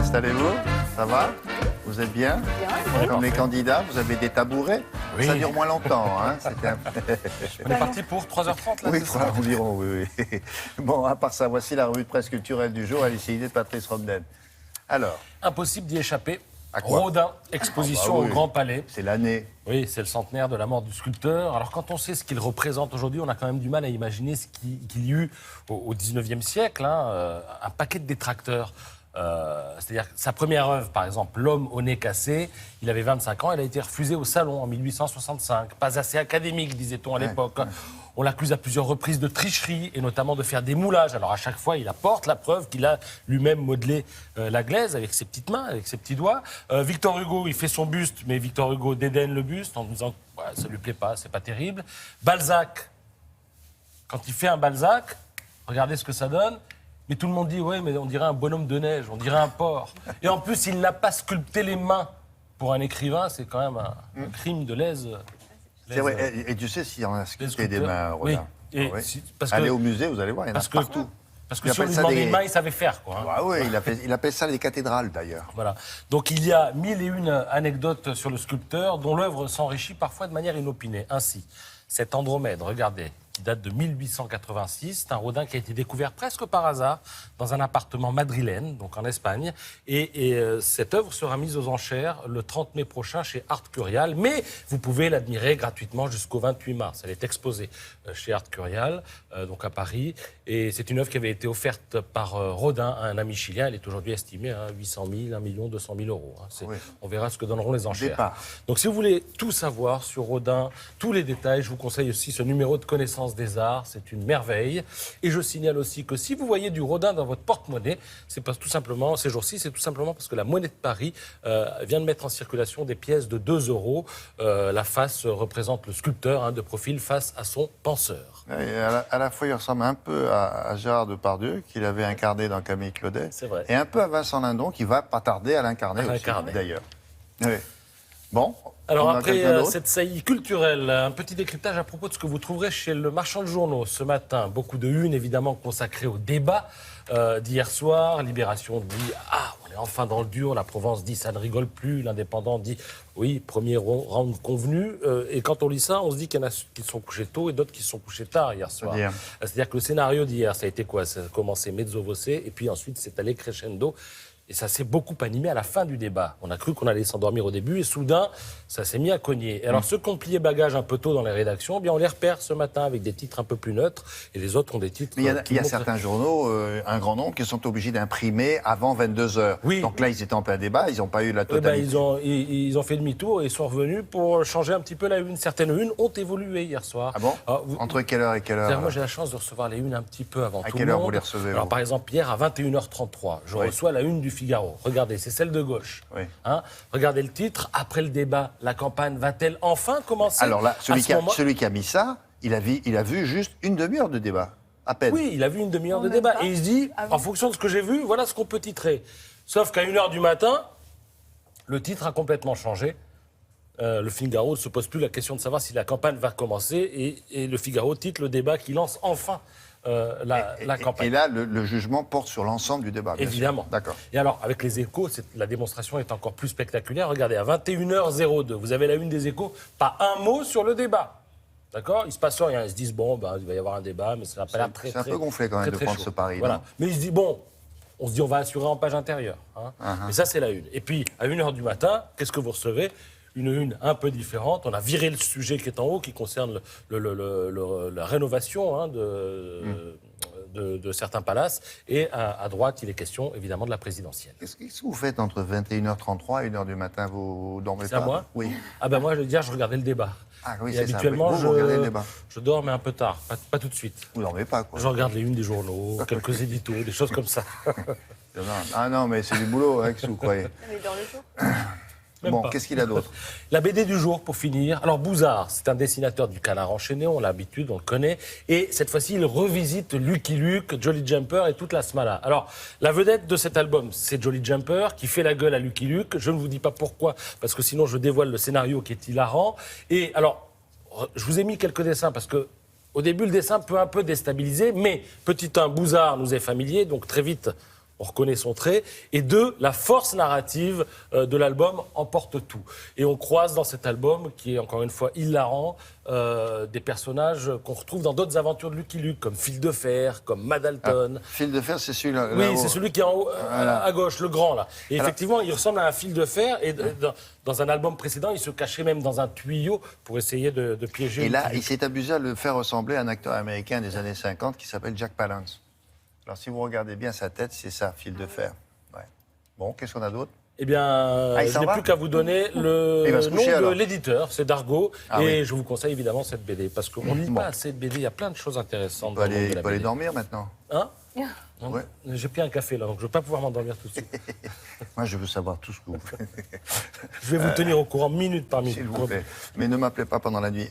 Installez-vous, ça va? Vous êtes bien? Comme les candidats, vous avez des tabourets? Oui. Ça dure moins longtemps, hein? On est parti pour 3h30 là, Oui, c'est ça environ, oui. Bon, à part ça, voici la revue de presse culturelle du jour à l'idée de Patrice Romden. Alors, Impossible d'y échapper. À quoi? Rodin, exposition Ah bah oui. au Grand Palais. c'est l'année. Oui, c'est le centenaire de la mort du sculpteur. Alors quand on sait ce qu'il représente aujourd'hui, on a quand même du mal à imaginer ce qu'il y eut au 19e siècle, un paquet de détracteurs. C'est-à-dire que sa première œuvre, par exemple, L'homme au nez cassé, il avait 25 ans, elle a été refusée au Salon en 1865. Pas assez académique, disait-on à l'époque. On l'accuse à plusieurs reprises de tricherie et notamment de faire des moulages. Alors à chaque fois, il apporte la preuve qu'il a lui-même modelé la glaise avec ses petites mains, avec ses petits doigts. Victor Hugo, il fait son buste, mais Victor Hugo dédaigne le buste en disant que ça lui plaît pas, c'est pas terrible. Balzac, quand il fait un Balzac, regardez ce que ça donne. Mais tout le monde dit, ouais, mais on dirait un bonhomme de neige, on dirait un porc. Et en plus, il n'a pas sculpté les mains. Pour un écrivain, c'est quand même un crime de lèse. C'est vrai, et tu sais s'il y en a sculpté des mains, Rodin. Oui. Et Oui. parce que- Allez au musée, vous allez voir, il y en a partout. Parce que Il si on appelle lui ça demandait des- une main, il savait faire, quoi. Ah oui, il appelle ça les cathédrales, d'ailleurs. Voilà. Donc il y a 1001 anecdotes sur le sculpteur dont l'œuvre s'enrichit parfois de manière inopinée. Ainsi, cet Andromède, regardez, qui date de 1886, c'est un Rodin qui a été découvert presque par hasard dans un appartement madrilène, donc en Espagne. Et cette œuvre sera mise aux enchères le 30 mai prochain chez Art Curial. Mais vous pouvez l'admirer gratuitement jusqu'au 28 mars. Elle est exposée chez Art Curial, donc à Paris. Et c'est une œuvre qui avait été offerte par Rodin à un ami chilien. Elle est aujourd'hui estimée à 800 000, 1 200 000 euros. Oui. On verra ce que donneront les enchères. Départ. Donc si vous voulez tout savoir sur Rodin, tous les détails, je vous conseille aussi ce numéro de connaissance des arts. C'est une merveille. Et je signale aussi que si vous voyez du Rodin dans votre porte-monnaie, c'est parce tout simplement, ces jours-ci, c'est tout simplement parce que la Monnaie de Paris vient de mettre en circulation des pièces de 2 euros. La face représente le sculpteur de profil face à son penseur. Et à la fois, il ressemble un peu à Gérard Depardieu, qu'il avait incarné dans Camille Claudet. C'est vrai. Et un peu à Vincent Lindon, qui va pas tarder à l'incarner aussi, d'ailleurs. Oui. Bon. Alors on a après quelqu'un d'autre cette saillie culturelle, un petit décryptage à propos de ce que vous trouverez chez le marchand de journaux ce matin. Beaucoup de unes évidemment consacrées au débat d'hier soir. Libération dit « Ah, on est enfin dans le dur », La Provence dit « Ça ne rigole plus », L'Indépendant dit « Oui, premier round convenu ». Et quand on lit ça, on se dit qu'il y en a qui sont couchés tôt et d'autres qui sont couchés tard hier soir. C'est-à-dire que le scénario d'hier, ça a été quoi? Ça a commencé mezzo voce et puis ensuite c'est allé crescendo. Et ça s'est beaucoup animé à la fin du débat. On a cru qu'on allait s'endormir au début et soudain, ça s'est mis à cogner. Et alors ceux qui ont plié bagage un peu tôt dans les rédactions, eh bien on les repère ce matin avec des titres un peu plus neutres et les autres ont des titres... Mais il y a certains journaux, un grand nombre, qui sont obligés d'imprimer avant 22h. Oui. Donc là, ils étaient en plein débat, ils n'ont pas eu la totalité. Ils ont fait demi-tour et ils sont revenus pour changer un petit peu la une. Certaines unes ont évolué hier soir. Ah bon? Entre quelle heure et quelle heure? Moi, j'ai la chance de recevoir les unes un petit peu avant tout le monde. À quelle heure vous les recevez? Alors, par exemple, hier, à 21h33, je reçois la une du Figaro. Regardez, c'est celle de gauche. Oui. Regardez le titre. Après le débat, la campagne va-t-elle enfin commencer? Alors là, celui qui a mis ça, il a vu juste une demi-heure de débat, à peine. Oui, il a vu une demi-heure de débat. Et il se dit, en fonction de ce que j'ai vu, voilà ce qu'on peut titrer. Sauf qu'à 1h du matin, le titre a complètement changé. Le Figaro ne se pose plus la question de savoir si la campagne va commencer. Et le Figaro titre le débat qui lance enfin la campagne. Et là, le jugement porte sur l'ensemble du débat. Évidemment. D'accord. Et alors, avec les Échos, la démonstration est encore plus spectaculaire. Regardez, à 21h02, vous avez la une des Échos, pas un mot sur le débat. D'accord? Il se passe rien. Ils se disent, bon, il va y avoir un débat, mais ça n'a pas l'air très, c'est un peu gonflé quand même de prendre ce pari. Voilà. Non? Mais il se dit, bon, on se dit, on va assurer en page intérieure. Mais ça, c'est la une. Et puis, à 1h du matin, qu'est-ce que vous recevez? Une un peu différente. On a viré le sujet qui est en haut, qui concerne la rénovation de certains palaces. Et à droite, il est question, évidemment, de la présidentielle. Qu'est-ce que vous faites entre 21h33 et 1h du matin? Vous dormez pas? C'est à moi? Oui. Ah ben moi, hier, je regardais le débat. Ah oui, Et c'est ça. habituellement, Vous regardez le débat? je dors, mais un peu tard. Pas tout de suite. Vous dormez pas, quoi. Je regarde les unes des journaux, quelques éditos, des choses comme ça. Ah non, mais c'est du boulot, qu'est-ce que vous croyez? Mais dans le jour. Bon, qu'est-ce qu'il a d'autre? La BD du jour, pour finir. Alors, Bouzard, c'est un dessinateur du Canard enchaîné, on l'a l'habitude, on le connaît. Et cette fois-ci, il revisite Lucky Luke, Jolly Jumper et toute la smala. Alors, la vedette de cet album, c'est Jolly Jumper, qui fait la gueule à Lucky Luke. Je ne vous dis pas pourquoi, parce que sinon, je dévoile le scénario qui est hilarant. Et alors, je vous ai mis quelques dessins, parce que au début, le dessin peut un peu déstabiliser, mais petit 1, Bouzard nous est familier, donc très vite, on reconnaît son trait, et 2, la force narrative de l'album emporte tout. Et on croise dans cet album, qui est encore une fois hilarant, des personnages qu'on retrouve dans d'autres aventures de Lucky Luke, comme Fil de Fer, comme Madalton. Fil de fer, c'est celui-là. Oui, c'est celui qui est en haut, à gauche, le grand, là. Et effectivement, il ressemble à un fil de fer. Et dans un album précédent, il se cachait même dans un tuyau pour essayer de piéger. Et là, Lucky il s'est abusé à le faire ressembler à un acteur américain des années 50 qui s'appelle Jack Palance. Alors, si vous regardez bien sa tête, c'est ça, fil de fer. Ouais. Bon, qu'est-ce qu'on a d'autre? Eh bien, il je s'en n'ai va plus qu'à vous donner Il le va se coucher, nom de alors. l'éditeur, c'est Dargaud. Ah et oui. je vous conseille évidemment cette BD, parce qu'on ne lit pas assez de BD, il y a plein de choses intéressantes dans le monde de Il la peut aller BD. dormir maintenant. Hein Ouais. J'ai pris un café là, donc je ne vais pas pouvoir m'endormir tout de suite. Moi, je veux savoir tout ce que vous faites. Je vais vous tenir au courant minute par minute. S'il vous plaît. Mais ne m'appelez pas pendant la nuit.